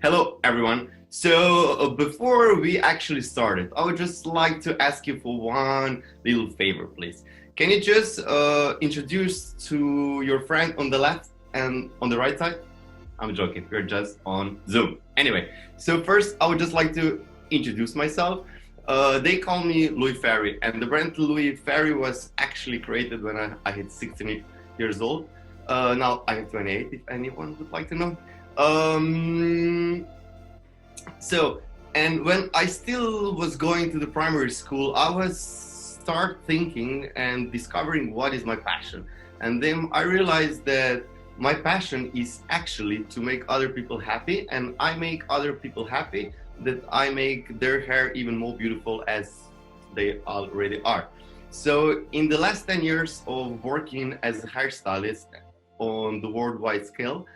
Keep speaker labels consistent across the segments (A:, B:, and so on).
A: Hello, everyone. So, before we actually started, I would just like to ask you for one little favor, please. Can you just introduce to your friend on the left and on the right side? I'm joking, we're just on Zoom. Anyway, so first, I would just like to introduce myself. They call me Louis Ferry, and the brand Louis Ferry was actually created when I hit 16 years old. Now I have 28, if anyone would like to know. Um, so, and when I still was going to the primary school, I was start thinking and discovering what is my passion. And then I realized that my passion is actually to make other people happy, and I make other people happy that I make their hair even more beautiful as they already are. So in the last 10 years of working as a hairstylist on the worldwide scale,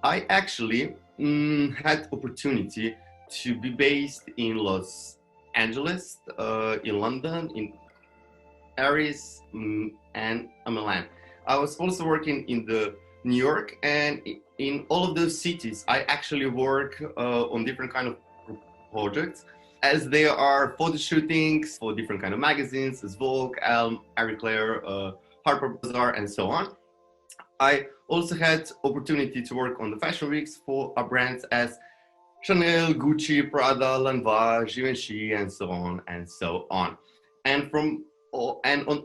A: I actually had opportunity to be based in Los Angeles, in London, in Paris, and Milan. I was also working in the New York, and in all of those cities, I actually work on different kind of projects, as they are photo shootings for different kind of magazines, as Vogue, Elle, Marie Claire, Harper Bazaar, and so on. I also had opportunity to work on the fashion weeks for brands as Chanel, Gucci, Prada, Lanvin, Givenchy, and so on and so on. And on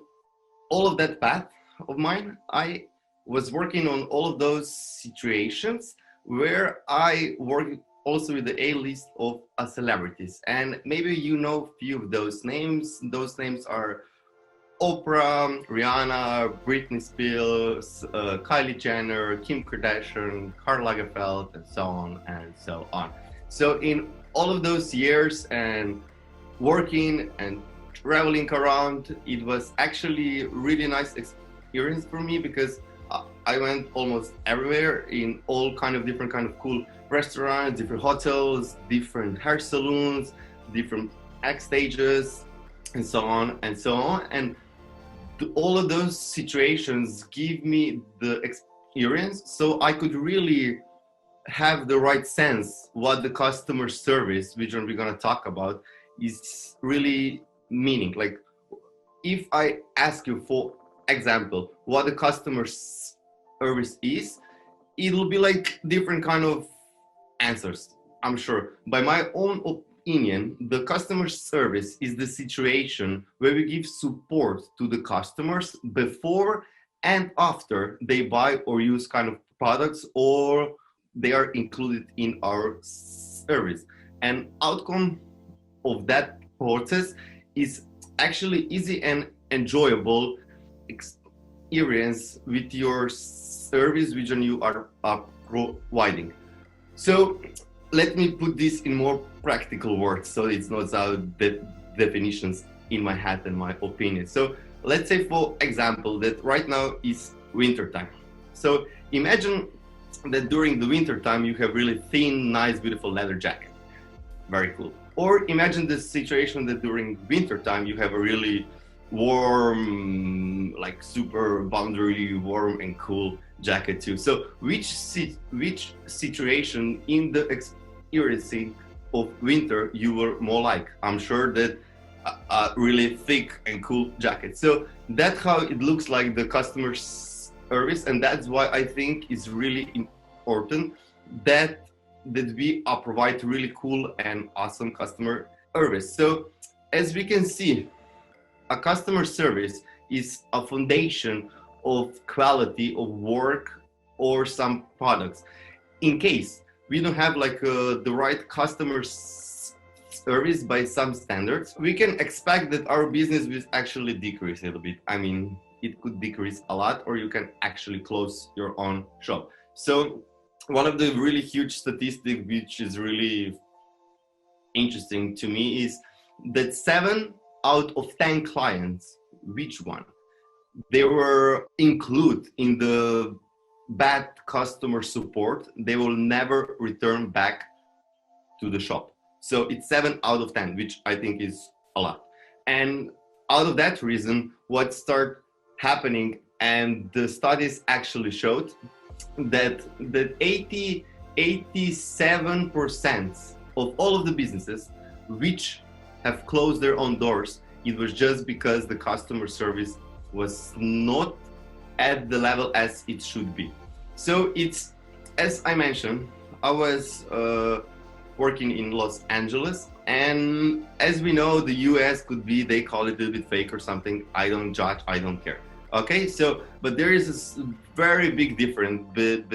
A: all of that path of mine, I was working on all of those situations where I work also with the A-list of celebrities. And maybe you know a few of those names. Those names are Oprah, Rihanna, Britney Spears, Kylie Jenner, Kim Kardashian, Karl Lagerfeld, and so on and so on. So in all of those years and working and traveling around, it was actually a really nice experience for me, because I went almost everywhere in all kind of different kind of cool restaurants, different hotels, different hair salons, different act stages, and so on and so on. And all of those situations give me the experience, so I could really have the right sense what the customer service, which we're going to talk about, is really meaning. Like, if I ask you, for example, what the customer service is, it'll be like different kind of answers, I'm sure. By my own opinion, the customer service is the situation where we give support to the customers before and after they buy or use kind of products, or they are included in our service. And outcome of that process is actually easy and enjoyable experience with your service which you are providing. So let me put this in more practical words, so it's not the definitions in my head and my opinion. So let's say, for example, that right now is winter time. So imagine that during the winter time you have really thin, nice, beautiful leather jacket. Very cool. Or imagine the situation that during winter time you have a really warm, like super boundary warm and cool jacket too. So which situation in the experiencing of winter you were more like? I'm sure that a really thick and cool jacket. So that's how it looks like the customer service, and that's why I think it's really important that we provide really cool and awesome customer service. So as we can see, a customer service is a foundation of quality of work or some products. In case we don't have like the right customer service by some standards, we can expect that our business will actually decrease a little bit. I mean, it could decrease a lot, or you can actually close your own shop. So one of the really huge statistics, which is really interesting to me, is that 7 out of 10 clients, which one, they were included in the bad customer support, they will never return back to the shop. So it's 7 out of 10, which I think is a lot. And out of that reason, what started happening, and the studies actually showed that 88% 87% of all of the businesses which have closed their own doors, it was just because the customer service was not at the level as it should be. So it's, as I mentioned, I was working in Los Angeles, and as we know, the US could be, they call it a little bit fake or something. I don't judge, I don't care. Okay, so, but there is a very big difference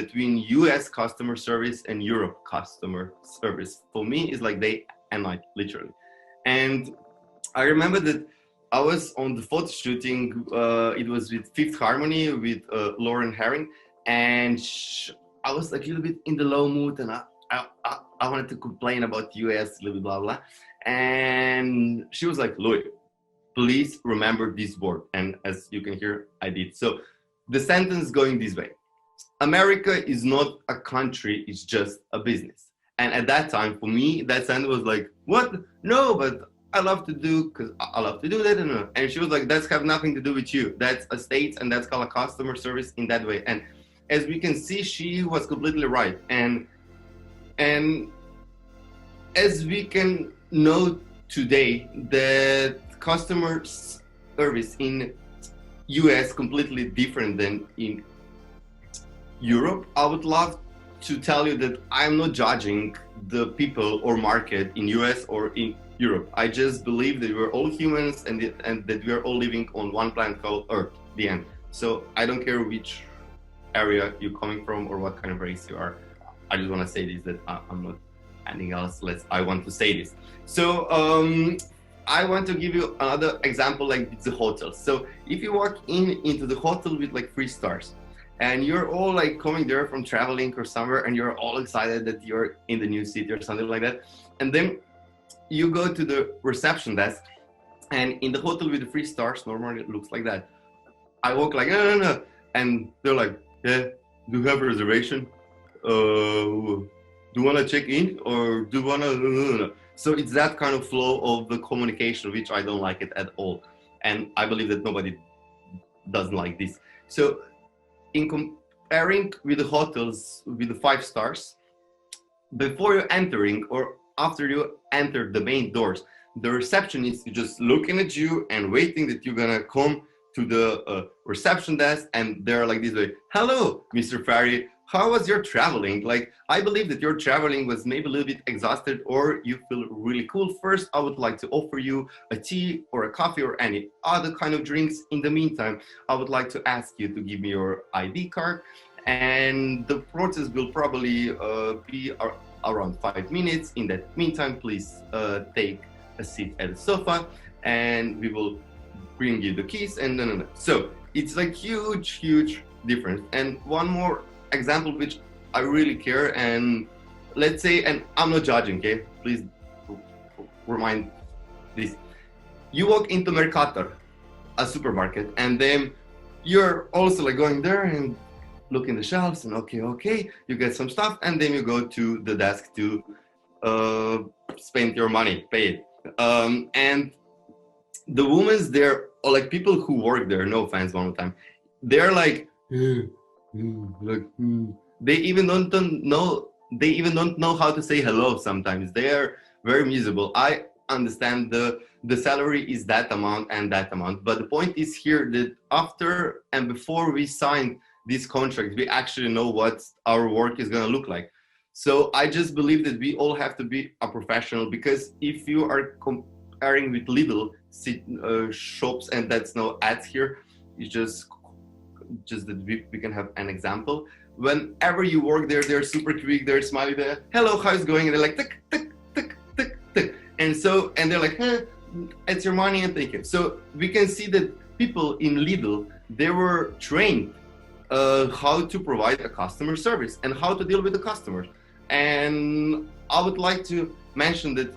A: between US customer service and Europe customer service. For me, it's like day and night, literally. And I remember that I was on the photo shooting, it was with Fifth Harmony, with Lauren Herring, and I was like a little bit in the low mood, and I wanted to complain about the US, a little bit blah, blah. And she was like, Louis, please remember this word. And as you can hear, I did. So the sentence going this way: America is not a country, it's just a business. And at that time, for me, that sentence was like, what? No, but I love to do, because I love to do that. And she was like, that's have nothing to do with you. That's a state, and that's called a customer service in that way. And as we can see, she was completely right. And as we can know today, that customer service in US completely different than in Europe. I would love to tell you that I'm not judging the people or market in US or in Europe. I just believe that we're all humans, and that we are all living on one planet called Earth, the end. So I don't care which area you're coming from or what kind of race you are. I just want to say this, that I'm not anything else. I want to say this. So I want to give you another example, like the hotel. So if you walk into the hotel with like 3 stars, and you're all like coming there from traveling or somewhere, and you're all excited that you're in the new city or something like that, and then you go to the reception desk, and in the hotel with the 3 stars, normally it looks like that. I walk like, no, and they're like, yeah, do you have a reservation? Do you want to check in, or do you want to? So it's that kind of flow of the communication, which I don't like it at all. And I believe that nobody doesn't like this. So in comparing with the hotels with the 5 stars, before you're entering or after you enter the main doors, the receptionist is just looking at you and waiting that you're gonna come to the reception desk, and they're like this way, hello, Mr. Ferry, how was your traveling? Like, I believe that your traveling was maybe a little bit exhausted, or you feel really cool. First, I would like to offer you a tea or a coffee or any other kind of drinks. In the meantime, I would like to ask you to give me your ID card, and the process will probably be around 5 minutes. In that meantime, please take a seat at the sofa, and we will bring you the keys. And no. So it's like huge difference. And one more example which I really care, and let's say, and I'm not judging, okay, please remind this. You walk into Mercator, a supermarket, and then you're also like going there and look in the shelves, and okay, you get some stuff, and then you go to the desk to spend your money, pay it. And the women's there, or like people who work there, no offense one more time, they're like, they even don't know how to say hello sometimes. They are very miserable. I understand the salary is that amount and that amount, but the point is here that after and before we sign this contract, we actually know what our work is going to look like. So I just believe that we all have to be a professional, because if you are comparing with Lidl shops, and that's no ads here, it's just that we can have an example. Whenever you work there, they're super quick, they're smiley, they're, hello, how's it going? And they're like, tick, tick, tick, tick, tick. And they're like, it's your money, and take it. So we can see that people in Lidl, they were trained how to provide a customer service and how to deal with the customers. And I would like to mention that,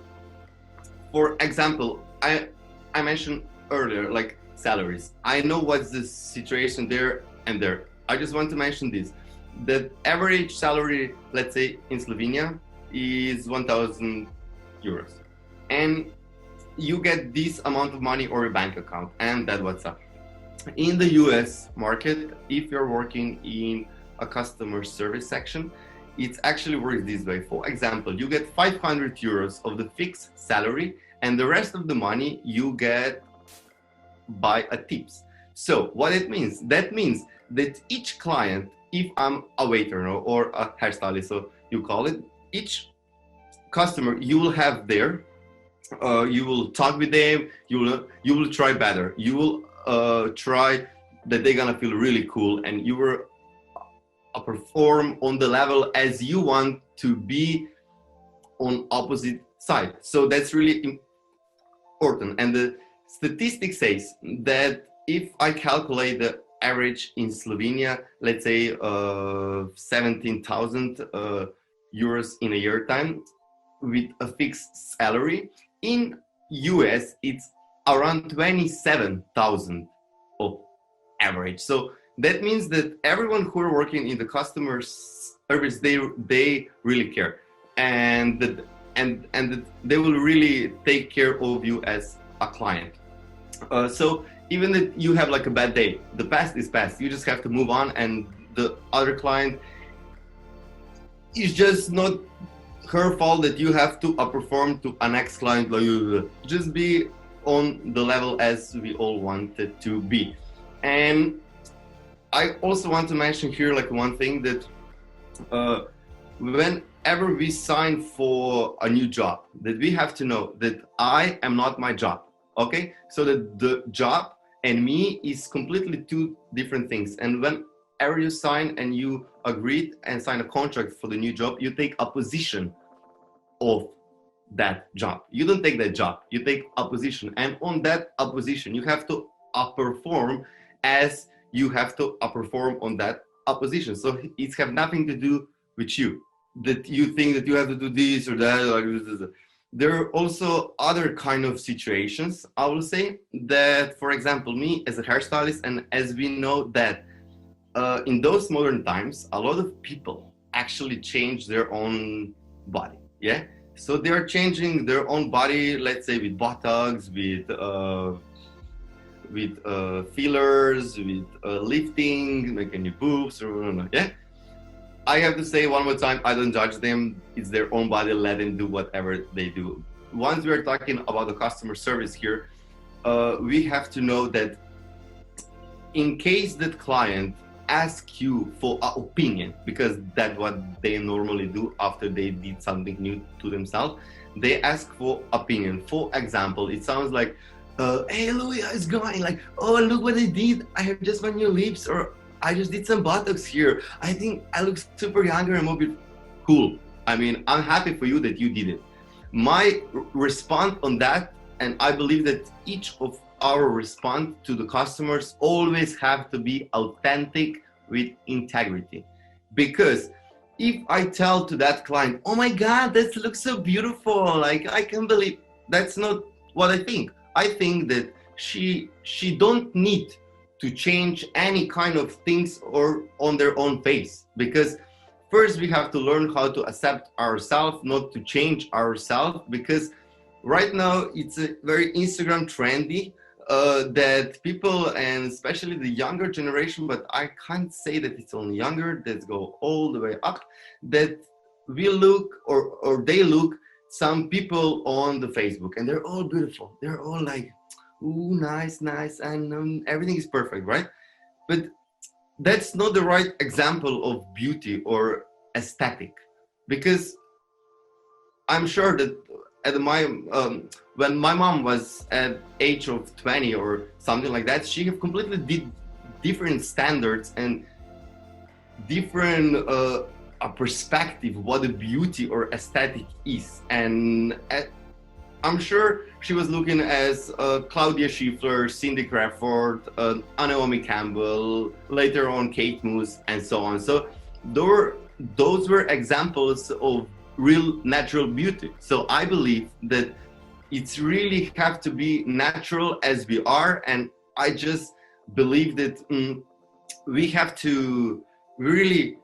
A: for example, I mentioned earlier, like salaries. I know what's the situation there and there. I just want to mention this, that average salary, let's say in Slovenia, is 1,000 euros. And you get this amount of money or a bank account, and that's what's up. In the US market, if you're working in a customer service section, it actually works this way. For example, you get 500 euros of the fixed salary, and the rest of the money you get by a tips. So what it means? That means that each client, if I'm a waiter or a hairstylist, so you call it, each customer you will have there, you will talk with them, you will try better, you will try that they're gonna feel really cool, and you will perform on the level as you want to be on opposite side. So that's really important. And the statistic says that if I calculate the average in Slovenia, let's say 17,000 euros in a year time with a fixed salary, in US it's around 27,000 of average. So that means that everyone who are working in the customer service, they really care, and that they will really take care of you as a client. So even if you have like a bad day, the past is past. You just have to move on, and the other client is just not her fault that you have to perform to a next client. Just be on the level as we all wanted to be. And I also want to mention here like one thing, that whenever we sign for a new job, that we have to know that I am not my job. Okay, so that the job and me is completely two different things. And whenever you sign and you agreed and sign a contract for the new job, you take a position of that job. You don't take that job, you take a position, and on that position you have to perform as you have to perform on that position. So it have nothing to do with you, that you think that you have to do this or that, like this. There are also other kind of situations, I will say, that, for example, me as a hairstylist, and as we know that in those modern times, a lot of people actually change their own body. Yeah, so they are changing their own body, let's say with Botox, with fillers, with lifting, making new boobs, or yeah. I have to say one more time, I don't judge them. It's their own body. Let them do whatever they do. Once we are talking about the customer service here, we have to know that in case that client asks you for an opinion, because that's what they normally do after they did something new to themselves, they ask for opinion. For example, it sounds like, hey Louis, how's it going? Like, oh, look what I did. I have just my new lips, or I just did some Botox here. I think I look super younger and more cool. I mean, I'm happy for you that you did it. My response on that, and I believe that each of our response to the customers always have to be authentic with integrity. Because if I tell to that client, oh my God, that looks so beautiful, like I can't believe, that's not what I think. I think that she don't need to change any kind of things or on their own face, because first we have to learn how to accept ourselves, not to change ourselves, because right now it's a very Instagram trendy that people, and especially the younger generation, but I can't say that it's only younger, that go all the way up, that we look or they look some people on the Facebook and they're all beautiful, they're all like, ooh, nice, and everything is perfect, right? But that's not the right example of beauty or aesthetic, because I'm sure that at when my mom was at age of 20 or something like that, she have completely did different standards and different a perspective what a beauty or aesthetic is. And I'm sure she was looking as Claudia Schiffer, Cindy Crawford, Naomi Campbell, later on Kate Moss, and so on. So those were examples of real natural beauty. So I believe that it's really have to be natural as we are, and I just believe that we have to really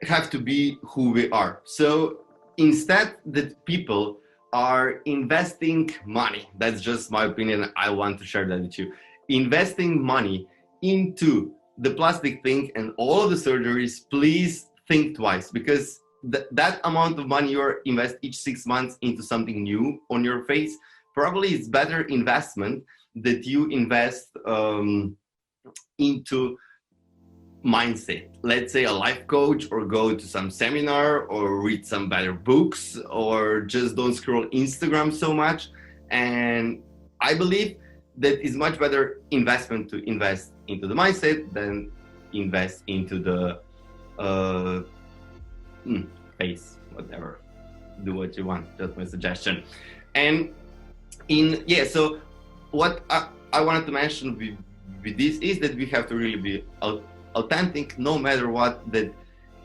A: have to be who we are. So instead that people are investing money, that's just my opinion, I want to share that with you, investing money into the plastic thing and all of the surgeries, please think twice, because that amount of money you invest each 6 months into something new on your face, probably it's better investment that you invest into mindset. Let's say a life coach, or go to some seminar, or read some better books, or just don't scroll Instagram so much. And I believe that is much better investment to invest into the mindset than invest into the face, whatever. Do what you want, just my suggestion. And so what I wanted to mention with this is that we have to really be authentic, no matter what, that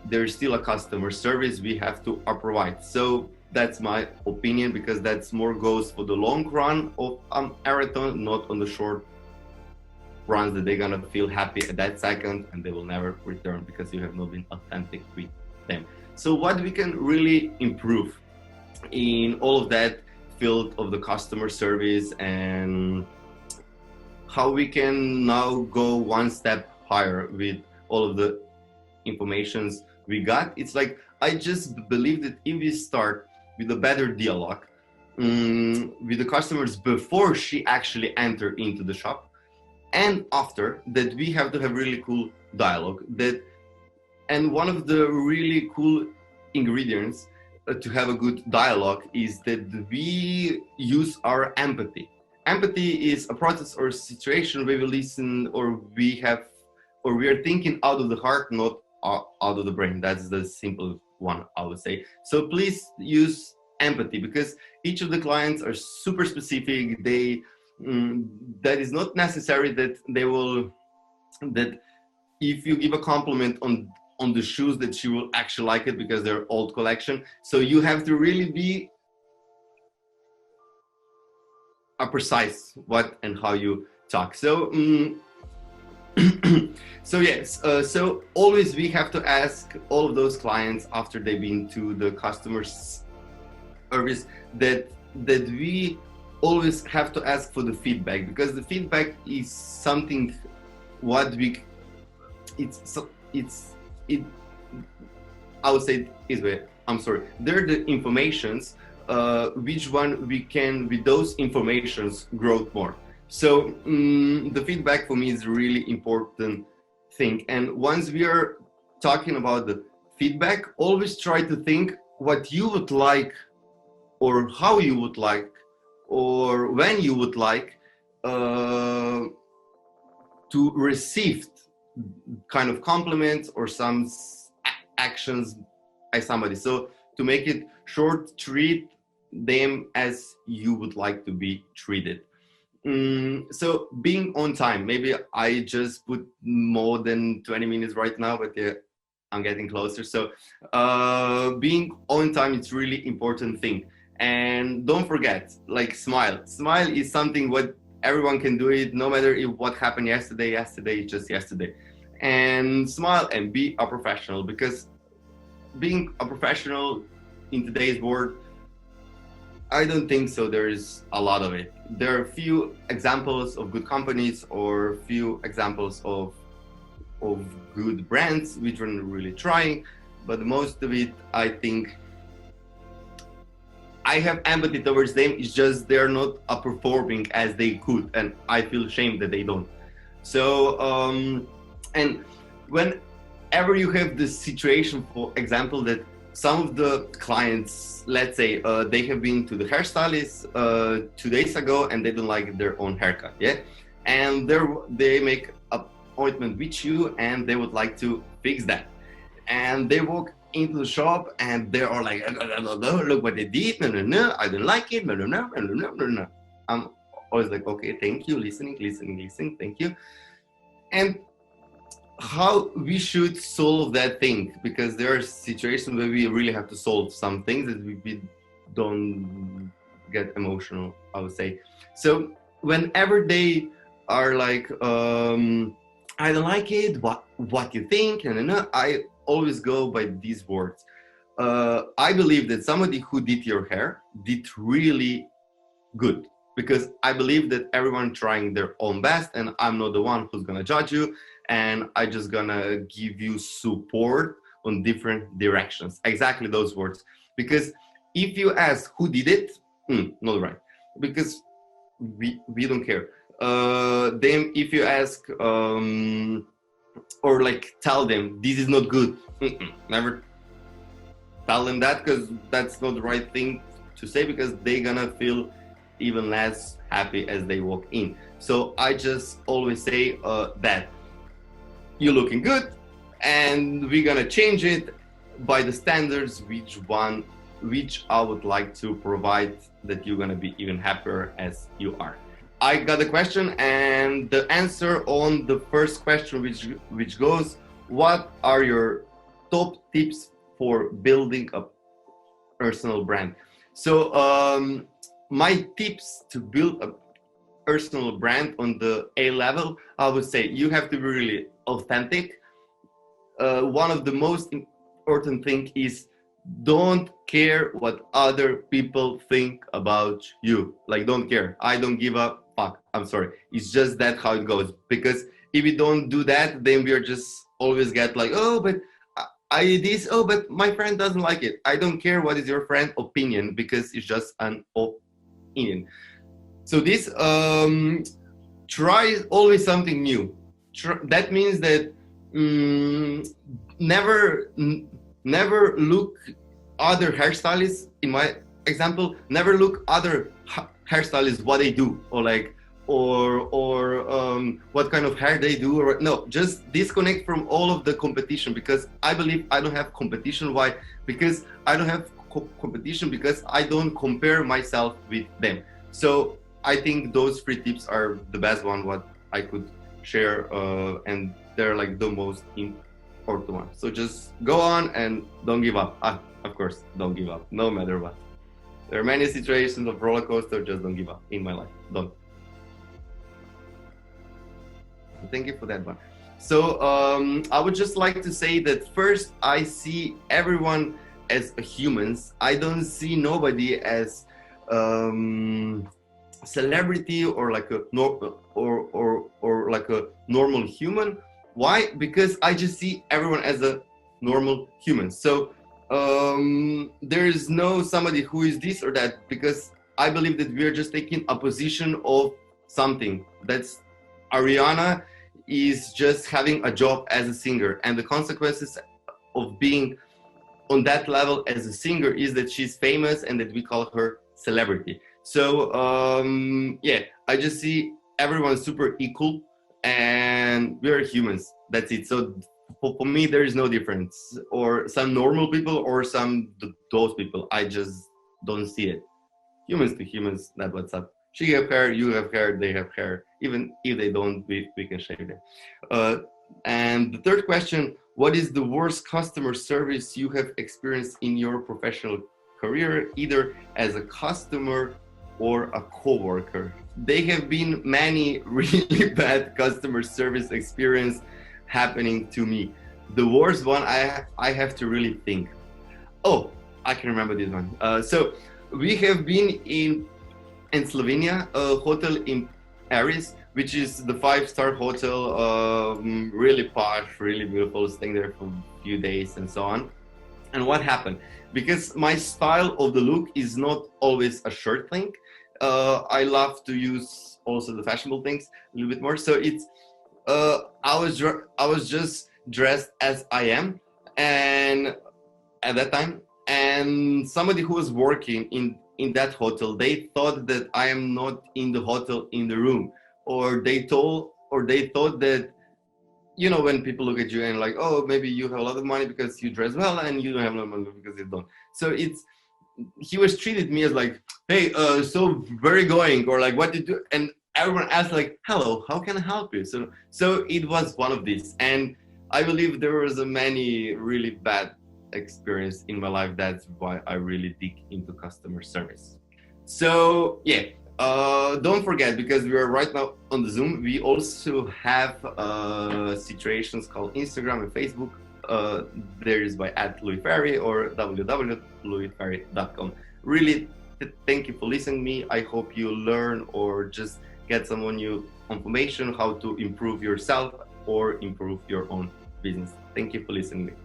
A: there's still a customer service we have to provide. So that's my opinion, because that's more goes for the long run of marathon, not on the short runs that they're gonna feel happy at that second and they will never return because you have not been authentic with them. So what we can really improve in all of that field of the customer service, and how we can now go one step higher with all of the informations we got. It's like, I just believe that if we start with a better dialogue with the customers before she actually enter into the shop, and after that, we have to have really cool dialogue. And one of the really cool ingredients to have a good dialogue is that we use our empathy. Empathy is a process or situation where we listen, or we are thinking out of the heart, not out of the brain. That's the simple one, I would say. So please use empathy, because each of the clients are super specific. That is not necessary that if you give a compliment on the shoes, that she will actually like it because they're old collection. So you have to really be precise what and how you talk. So so always we have to ask all of those clients after they've been to the customer service that we always have to ask for the feedback, because the feedback is something I would say this way. I'm sorry. They're the informations which one we can, with those informations, grow more. So the feedback for me is a really important thing. And once we are talking about the feedback, always try to think what you would like, or how you would like, or when you would like to receive kind of compliments or some actions by somebody. So to make it short, treat them as you would like to be treated. So being on time, maybe I just put more than 20 minutes right now, but yeah, I'm getting closer. So being on time, it's really important thing. And don't forget, like, smile is something what everyone can do it, no matter if what happened yesterday is just yesterday. And smile and be a professional, because being a professional in today's world, I don't think so there is a lot of it. There are few examples of good companies, or few examples of good brands which are really trying, but most of it, I think, I have empathy towards them. It's just they're not performing as they could, and I feel ashamed that they don't. So and whenever you have this situation, for example, that some of the clients, let's say they have been to the hairstylist 2 days ago and they don't like their own haircut, yeah, and they make an appointment with you and they would like to fix that, and they walk into the shop and they are like, look what they did, no, I don't like it, no. I'm always like, okay, thank you, listening, thank you. And how we should solve that thing, because there are situations where we really have to solve some things that we don't get emotional, I would say. So whenever they are like, I don't like it, what you think, I always go by these words. I believe that somebody who did your hair did really good, because I believe that everyone trying their own best, and I'm not the one who's gonna judge you, and I just gonna give you support on different directions. Exactly those words. Because if you ask who did it, not right. Because we don't care. Then if you ask or like tell them this is not good, never tell them that, because that's not the right thing to say, because they're gonna feel even less happy as they walk in. So I just always say that you're looking good and we're gonna change it by the standards which I would like to provide, that you're gonna be even happier as you are. I got a question, and the answer on the first question, which goes, what are your top tips for building a personal brand? So my tips to build a personal brand on the A level, I would say you have to be really authentic. One of the most important thing is don't care what other people think about you. Like, don't care. I don't give a fuck. I'm sorry. It's just that how it goes. Because if we don't do that, then we're just always get like, oh, but I did this. Oh, but my friend doesn't like it. I don't care what is your friend's opinion, because it's just an opinion. So this, try always something new. That means that never look other hairstylists. In my example, never look other hairstylists what they do, or like what kind of hair they do, or no, just disconnect from all of the competition, because I believe I don't have competition. Why? Because I don't have competition because I don't compare myself with them. So I think those 3 tips are the best one what I could share, and they're like the most important one. So just go on and don't give up. Of course, don't give up, no matter what. There are many situations of roller coaster. Just don't give up in my life. Don't. Thank you for that one. So I would just like to say that first, I see everyone as humans. I don't see nobody as celebrity or like a or like a normal human. Why? Because I just see everyone as a normal human. So there is no somebody who is this or that, because I believe that we are just taking a position of something. That's Ariana is just having a job as a singer, and the consequences of being on that level as a singer is that she's famous and that we call her celebrity. So yeah, I just see everyone super equal and we're humans. That's it. So for me, there is no difference, or some normal people or some those people. I just don't see it. Humans to humans, that's what's up. She have hair, you have hair, they have hair. Even if they don't, we can shave them. And the third question, what is the worst customer service you have experienced in your professional career, either as a customer or a coworker? There have been many really bad customer service experience happening to me. The worst one, I have to really think. Oh, I can remember this one. So we have been in Slovenia, a hotel in Paris, which is the 5-star hotel, really posh, really beautiful, staying there for a few days and so on. And what happened? Because my style of the look is not always a shirt thing. I love to use also the fashionable things a little bit more. So it's I was just dressed as I am, and at that time, and somebody who was working in that hotel, they thought that I am not in the hotel in the room, or they thought that, you know, when people look at you and like, oh, maybe you have a lot of money because you dress well, and you don't have no money because you don't. So he was treated me as like, hey, so where are you going, or like, what did you do? And everyone asked like, hello, how can I help you? So it was one of these, and I believe there was a many really bad experience in my life. That's why I really dig into customer service. So yeah, don't forget, because we are right now on the Zoom, we also have situations called Instagram and Facebook. There is by @LouisFerry or www.louisferry.com. Really, thank you for listening to me. I hope you learn or just get some new information how to improve yourself or improve your own business. Thank you for listening to me.